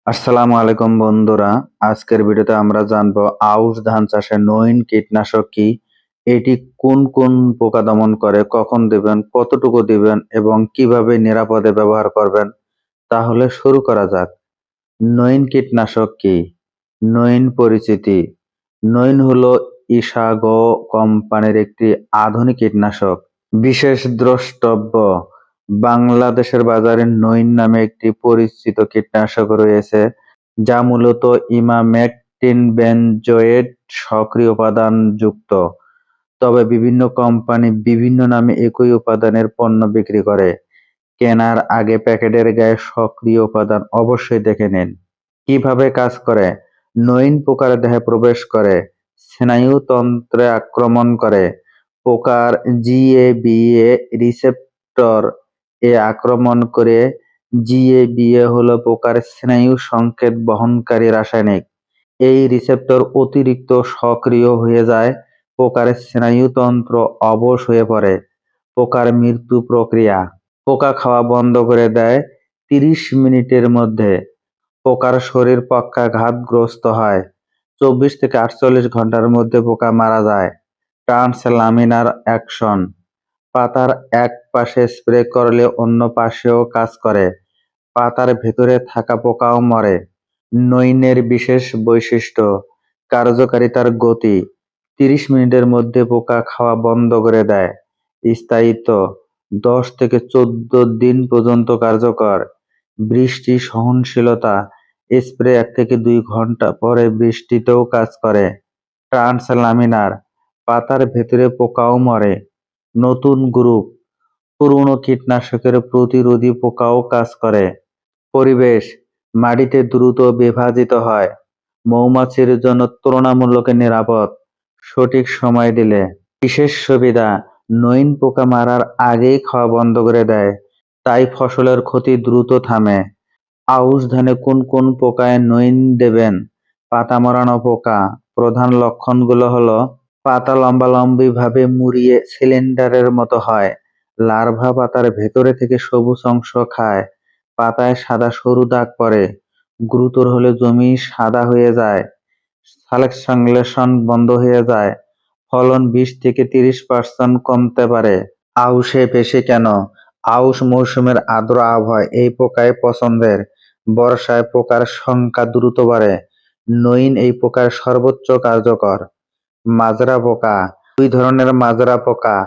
আসসালামু আলাইকুম বন্ধুরা। আজকের ভিডিওতে আমরা জানবো আউশ ধান চাষে নইন কীটনাশক কি, এটি কোন কোন পোকা দমন করে, কখন দিবেন, কতটুকু দিবেন এবং কিভাবে নিরাপদে ব্যবহার করবেন। তাহলে শুরু করা যাক। নইন কীটনাশক কি? নইন পরিচিতি: নইন হলো ইসাগো কোম্পানির একটি আধুনিক কীটনাশক। বিশেষ দ্রষ্টব্য: বাংলাদেশের বাজারে নইন নামে একটি পরিচিত কীটনাশক রয়েছে, যা মূলত ইমামেকটিন বেনজোয়েট সক্রিয় উপাদান যুক্ত। তবে বিভিন্ন কোম্পানি বিভিন্ন নামে একই উপাদানের পণ্য বিক্রি করে। কেনার আগে প্যাকেটের গায়ে সক্রিয় উপাদান অবশ্যই দেখে নিন। কিভাবে কাজ করে? নইন পোকার দেহে প্রবেশ করে, স্নায়ুতন্ত্রে আক্রমণ করে। পোকার জিএবিএ রিসেপ্টর এ আক্রমণ করে। জিএবিএ হলো পোকার স্নায়ু সংকেত বহনকারী রাসায়নিক। এই রিসেপ্টর অতিরিক্ত সক্রিয় হয়ে যায়, পোকার স্নায়ুতন্ত্র অবশ হয়ে পড়ে। পোকার মৃত্যু প্রক্রিয়া: পোকা খাওয়া বন্ধ করে দেয় ৩০ মিনিটের মধ্যে। পোকার শরীর পক্ষাঘাতগ্রস্ত হয়। ২৪ থেকে ৪৮ ঘন্টার মধ্যে পোকা মারা যায়। ট্রান্সলামিনার অ্যাকশন: পাতার এক পাশে স্প্রে করলে অন্য পাশেও কাজ করে। পাতার ভেতরে থাকা পোকাও মরে। নইনের বিশেষ বৈশিষ্ট্য: কার্যকারিতার গতি: ৩০ মিনিটের মধ্যে পোকা খাওয়া বন্ধ করে দেয়। স্থায়িত্ব: ১০ থেকে ১৪ দিন পর্যন্ত কার্যকর। বৃষ্টি সহনশীলতা: স্প্রে ১ থেকে ২ ঘন্টা পরে বৃষ্টিতেও কাজ করে। ট্রান্সলামিনার: পাতার ভেতরে পোকাও মরে। নতুন গ্রুপ: পুরনো কীটনাশকের প্রতিরোধী পোকাও কাজ করে। পরিবেশ: মাটিতে দ্রুত বিভাজিত হয়। মৌমাছির জন্য তুলনামূলক নিরাপদ, সঠিক সময় দিলে। বিশেষ সুবিধা: নইন পোকা মারার আগেই খাওয়া বন্ধ করে দেয়, তাই ফসলের ক্ষতি দ্রুত থামে। আউশ ধানে কোন কোন পোকায় নইন দেবেন? পাতা মরানো পোকা: প্রধান লক্ষণগুলো হলো পাতা লম্বালম্বি ভাবে মুড়িয়ে সিলিন্ডারের মতো হয়। লার্ভা পাতার ভেতরে থেকে সবুজ অংশ খায়। পাতায় সাদা সরু দাগ পড়ে। গুরুতর হলে জমি সাদা হয়ে যায়। সালেকশন বন্ধ হয়ে যায়। ফলন ২০ থেকে ৩০% কমতে পারে। আউশে বেশি কেন? আউশ মৌসুমের আর্দ্র আবহাওয়ায় এই পোকায় পছন্দের। বর্ষায় পোকার সংখ্যা দ্রুত বাড়ে। নইন এই পোকার সর্বোচ্চ কার্যকর। মাজরা পোকা: ২ ধরনের মাজরা পোকা।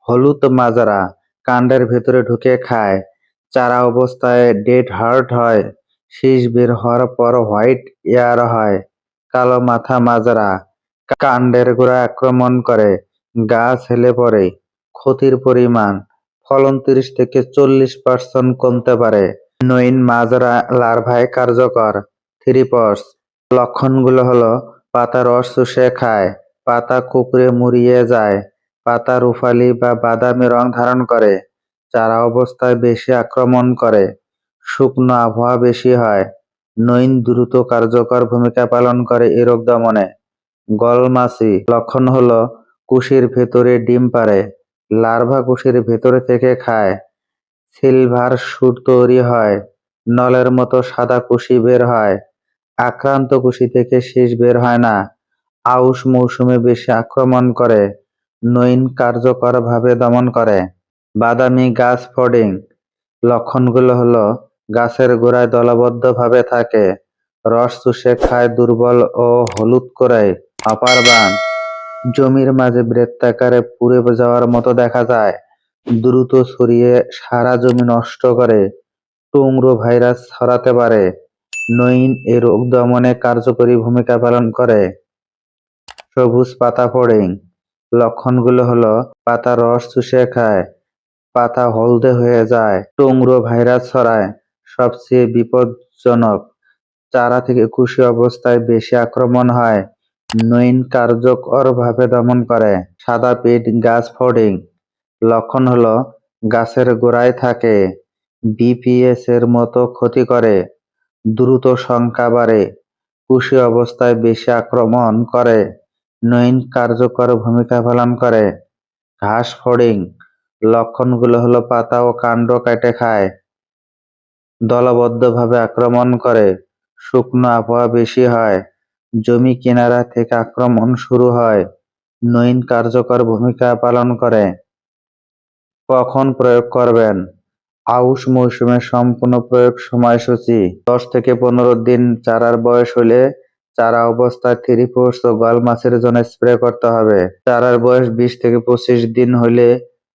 হলুদ মাজরা কাণ্ডের ভেতরে ঢুকে খায়। চারা অবস্থায় ডেড হার্ট হয়। শীষ বের হওয়ার পর হোয়াইট এয়ার হয়। কালো মাথা মাজরা কাণ্ডের গোড়ায় আক্রমণ করে, গাছ হেলে পড়ে। ক্ষতির পরিমাণ: ফলন ৩০ থেকে ৪০% কমতে পারে। নইন মাজরা লার্ভায় কার্যকর। থ্রিপস: লক্ষণগুলো হলো পাতা রস চুষে খায়, পাতা কুঁকড়ে মুড়িয়ে যায়, পাতা রুফালি বা বাদামি রং ধারণ করে, চারা অবস্থায় বেশি আক্রমণ করে, শুকনো আবহাওয়া বেশি হয়। নইন দ্রুত কার্যকর ভূমিকা পালন করে এই রোগ দমনে। গলমাছি: লক্ষণ হলো কুশির ভেতরে ডিম পাড়ে, লার্ভা কুশির ভেতরে থেকে খায়, সিলভার শুট তৈরি হয়, নলের মতো সাদা কুশি বের হয়। আক্রান্ত কুশি থেকে শীষ বের হয় না। আউশ মৌসুমে বেশি আক্রমণ করে। নইন কার্যকরভাবে দমন করে। বাদামি গাছ ফডিং: লক্ষণগুলো হলো গাছের গোড়ায় দলবদ্ধভাবে থাকে, রস চুষে খায়, দুর্বল ও হলুদ করে। অপার বান: জমির মাঝে বৃত্তাকারে পুড়ে যাওয়ার মতো দেখা যায়, দ্রুত ছড়িয়ে সারা জমি নষ্ট করে, টুংরো ভাইরাস ছড়াতে পারে। নইন এ রোগ দমনে কার্যকরী ভূমিকা পালন করে। সবুজ পাতা ফড়িং: লক্ষণগুলো হলো পাতা রস চুষে খায়, পাতা হলদে হয়ে যায়, টুংরো ভাইরাস ছড়ায়। সবচেয়ে বিপজ্জনক, চারা থেকে কুশি অবস্থায় বেশি আক্রমণ হয়। নইন কার্যকরভাবে দমন করে। সাদা পিট গাছ ফডিং: লক্ষণ হলো গাছের গোড়ায় থাকে, বিপিএস এর মতো ক্ষতি করে, দ্রুত সংখ্যা বাড়ে, কুশি অবস্থায় বেশি আক্রমণ করে। নইন কার্যকর ভূমিকা পালন করে। ঘাস ফড়িং: লক্ষণগুলো হলো পাতা ও কাণ্ড কেটে খায়, দলবদ্ধভাবে আক্রমণ করে, শুকনো আবহাওয়া বেশি হয়, জমি কিনারা থেকে আক্রমণ শুরু হয়, নইন কার্যকর ভূমিকা পালন করে। কখন প্রয়োগ করবেন? আউশ মৌসুমের সম্পূর্ণ প্রয়োগ সময়সূচি 10 থেকে 15 দিন চারার বয়স হলে চারা অবস্থায় থ্রিপোর্স ও গল মাছের জন্য স্প্রে করতে হবে। চারার বয়স 20 থেকে 25 দিন হলে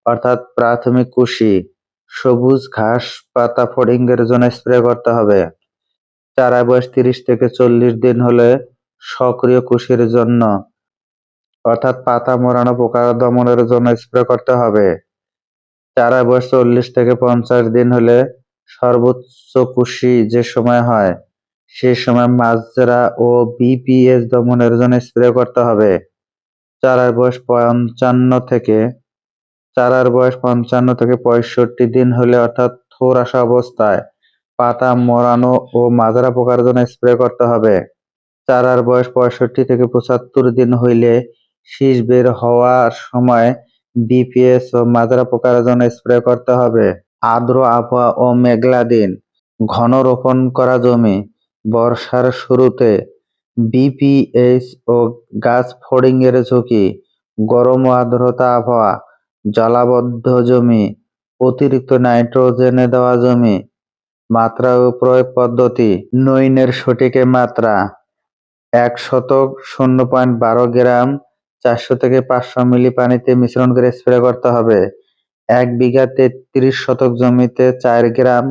অর্থাৎ প্রাথমিক কুশি, সবুজ ঘাস পাতা ফড়িং এর জন্য স্প্রে করতে হবে। চারা বয়স 30 থেকে 40 দিন হলে সক্রিয় কুশির জন্য অর্থাৎ পাতা মোড়ানো পোকা দমনের জন্য স্প্রে করতে হবে। চারা বয়স 40 থেকে 50 দিন হলে সর্বোচ্চ কুশি যে সময় হয় সে সময় মাজরা ও বিপিএস দমনের জন্য স্প্রে করতে হবে। চারার বয়স 65 দিন হলে অর্থাৎ থোর আসা অবস্থায় পাতা মোড়ানো ও মাজরা পোকার জন্য স্প্রে করতে হবে। চারার বয়স 65 থেকে 75 দিন হইলে শীষ বের হওয়ার সময় বিপিএস ও মাজরা পোকার জন্য স্প্রে করতে হবে। আর্দ্র আবহাওয়া ও মেঘলা দিন, ঘন রোপণ করা জমি, বর্ষার শুরুতে বিপিএস ও গাছ ফড়িং এর ঝুঁকি, গরম ও আর্দ্রতা আবহাওয়া, জলাবদ্ধ জমি, অতিরিক্ত নাইট্রোজেনে দেওয়া জমি, মাত্রা ও প্রয়োগ পদ্ধতি। নইনের সঠিক মাত্রা 1 শতক 0.12 গ্রাম 400 থেকে 500 মিলি পানিতে মিশ্রণ করে স্প্রে করতে হবে। 1 বিঘা 33 শতক জমিতে 4 গ্রাম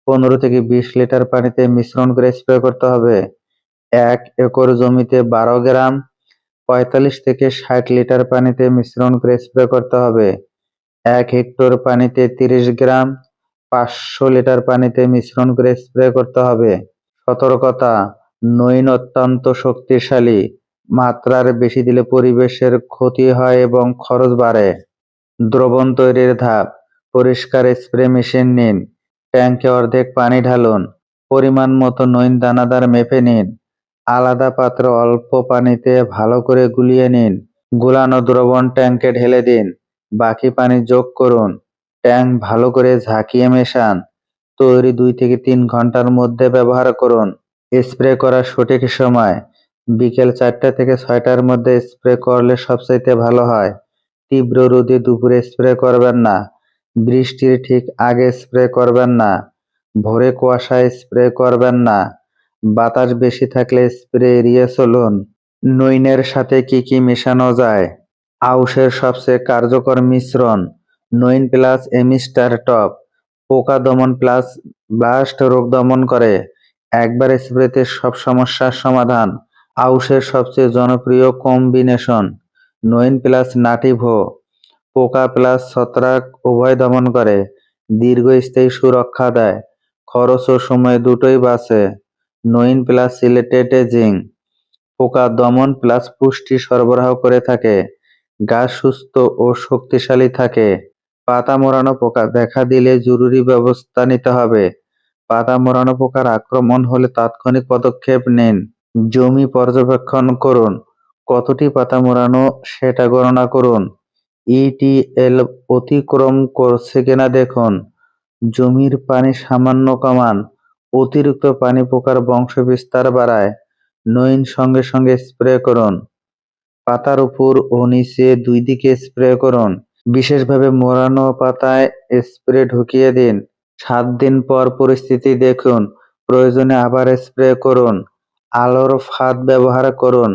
15 থেকে 20 লিটার পানিতে মিশ্রণ করে স্প্রে করতে হবে। 1 একর জমিতে 12 গ্রাম 45 থেকে 60 লিটার পানিতে মিশ্রণ করে স্প্রে করতে হবে। 1 হেক্টর পানিতে 30 গ্রাম 500 লিটার পানিতে মিশ্রণ করে স্প্রে করতে হবে। সতর্কতা: নইন অত্যন্ত শক্তিশালী, মাত্রার বেশি দিলে পরিবেশের ক্ষতি হয় এবং খরচ বাড়ে। দ্রবণ তৈরির ধাপ: পরিষ্কার স্প্রে মেশিন নিন, ট্যাঙ্কে অর্ধেক পানি ঢালুন, পরিমাণ মতো নইন দানাদার মেপে নিন, আলাদা পাত্রে অল্প পানিতে ভালো করে গুলিয়ে নিন। গুলানো দ্রবণ ট্যাঙ্কে ঢেলে দিন, বাকি পানি যোগ করুন, ট্যাঙ্ক ভালো করে ঝাঁকিয়ে মেশান। তৈরি 2 থেকে 3 ঘন্টার মধ্যে ব্যবহার করুন। স্প্রে করার সঠিক সময়: বিকেল 4টা থেকে 6টার মধ্যে স্প্রে করলে সবচাইতে ভালো হয়। তীব্র রোদে দুপুরে স্প্রে করবেন না, বৃষ্টির ঠিক আগে স্প্রে করবেন না, ভোরে কুয়াশায় স্প্রে করবেন না, বাতাস বেশি থাকলে স্প্রে এড়িয়ে চলুন। নইনের সাথে কি কি মেশানো যায়? আউশের সবচেয়ে কার্যকর মিশ্রণ নইন প্লাস এমিস্টার টপ, পোকা দমন প্লাস ব্লাস্ট রোগ দমন করে, একবার স্প্রেতে সব সমস্যার সমাধান। আউশের সবচেয়ে জনপ্রিয় কম্বিনেশন নইন প্লাস নাটিভো, পোকা প্লাস ছত্রাক উভয় দমন করে, দীর্ঘস্থায়ী সুরক্ষা দেয়, খরচ ও সময় দুটোই বাঁচে। নইন প্লাস সিলেটেড জিঙ্ক, পোকা দমন প্লাস পুষ্টি সরবরাহ করে থাকে, গাছ সুস্থ ও শক্তিশালী থাকে। পাতা মোড়ানো পোকা দেখা দিলে জরুরি ব্যবস্থা নিতে হবে। পাতা মোড়ানো পোকার আক্রমণ হলে তাৎক্ষণিক পদক্ষেপ নিন। জমি পর্যবেক্ষণ করুন, কতটি পাতা মোড়ানো সেটা গণনা করুন। ইটিএল অতিক্রম করছে কিনা দেখুন। জমির পানি সামান্য কমান, অতিরিক্ত পানি পোকার বংশ বিস্তার বাড়ায়। নইন সঙ্গে সঙ্গে স্প্রে করুন, পাতার উপর ও নিচে 2 দিকে স্প্রে করুন। বিশেষভাবে মোড়ানো পাতায় স্প্রে ঢুকিয়ে দিন। 7 দিন পর পরিস্থিতি দেখুন, প্রয়োজনে আবার স্প্রে করুন। আলোর ফাঁদ ব্যবহার করুন,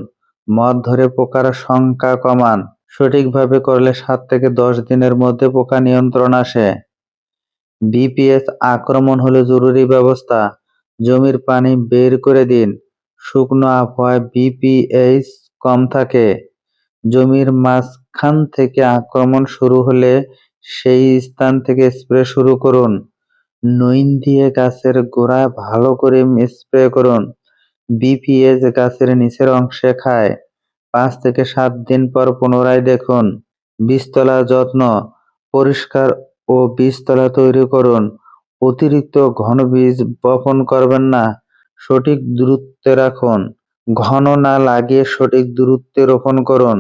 মদ ধরে পোকার সংখ্যা কমান। সঠিকভাবে করলে 7 থেকে 10 দিনের মধ্যে পোকা নিয়ন্ত্রণ আসে। বিপিএস আক্রমণ হলে জরুরি ব্যবস্থা: জমির পানি বের করে দিন, শুকনো আবহাওয়ায় বিপিএস কম থাকে। জমির মাঝখান থেকে আক্রমণ শুরু হলে সেই স্থান থেকে স্প্রে শুরু করুন। নইন দিয়ে গাছের গোড়ায় ভালো করে স্প্রে করুন। বিপিএস গাছের নিচের অংশে খায়। 5 থেকে 7 দিন পর পুনরায় দেখুন। বীজতলা যত্ন: পরিষ্কার ও বীজতলা তৈরি করুন। অতিরিক্ত ঘন বীজ বপন করবেন না, সঠিক দূরত্বে রাখুন। ঘন না লাগিয়ে সঠিক দূরত্বে রোপণ করুন।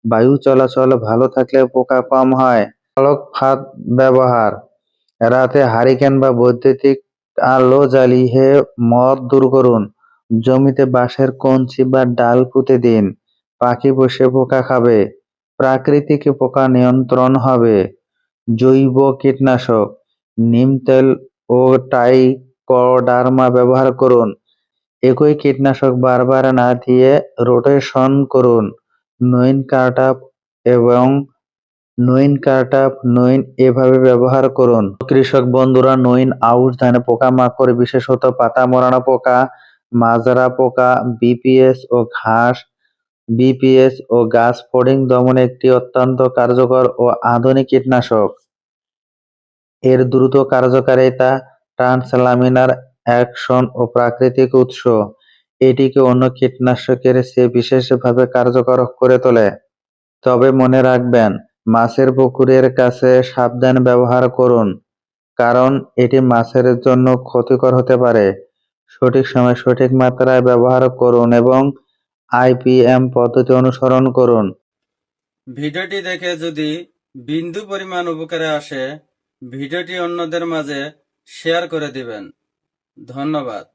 বায়ু চলাচল ভালো থাকলে পোকা কম হয়। আলোক ফাঁদ ব্যবহার: রাতে হারিকেন বা বৈদ্যুতিক আলো জ্বালিয়ে মদ দূর করুন। জমিতে বাঁশের কঞ্চি বা ডাল পুঁতে দিন, পাখি বসে পোকা খাবে, প্রাকৃতিক পোকা নিয়ন্ত্রণ হবে। জৈব কীটনাশক, নিম তেল ও ট্রাইকোডার্মা ব্যবহার করুন। একই কীটনাশক বারবার না দিয়ে রোটেশন করুন। নইন কার্টাপ এবং নইন এভাবে ব্যবহার করুন। কৃষক বন্ধুরা, নইন আউশ ধানে পোকামাকড় বিশেষত পাতা মরানো পোকা, মাজরা পোকা, বিপিএস ও গাছ ফড়িং দমনে একটি অত্যন্ত কার্যকর ও আধুনিক কীটনাশক। এর দ্রুত কার্যকারিতা, ট্রান্সলামিনার অ্যাকশন ও প্রাকৃতিক উৎস এটিকে অন্য কীটনাশকের চেয়ে বিশেষভাবে কার্যকর করে তোলে। তবে মনে রাখবেন, মাছের পুকুরের কাছে সাবধান ব্যবহার করুন, কারণ এটি মাছের জন্য ক্ষতিকর হতে পারে। সঠিক সময়ে সঠিক মাত্রায় ব্যবহার করুন এবং আইপিএম পদ্ধতি অনুসরণ করুন। ভিডিওটি দেখে যদি বিন্দু পরিমাণ উপকারে আসে, ভিডিওটি অন্যদের মাঝে শেয়ার করে দিবেন। ধন্যবাদ।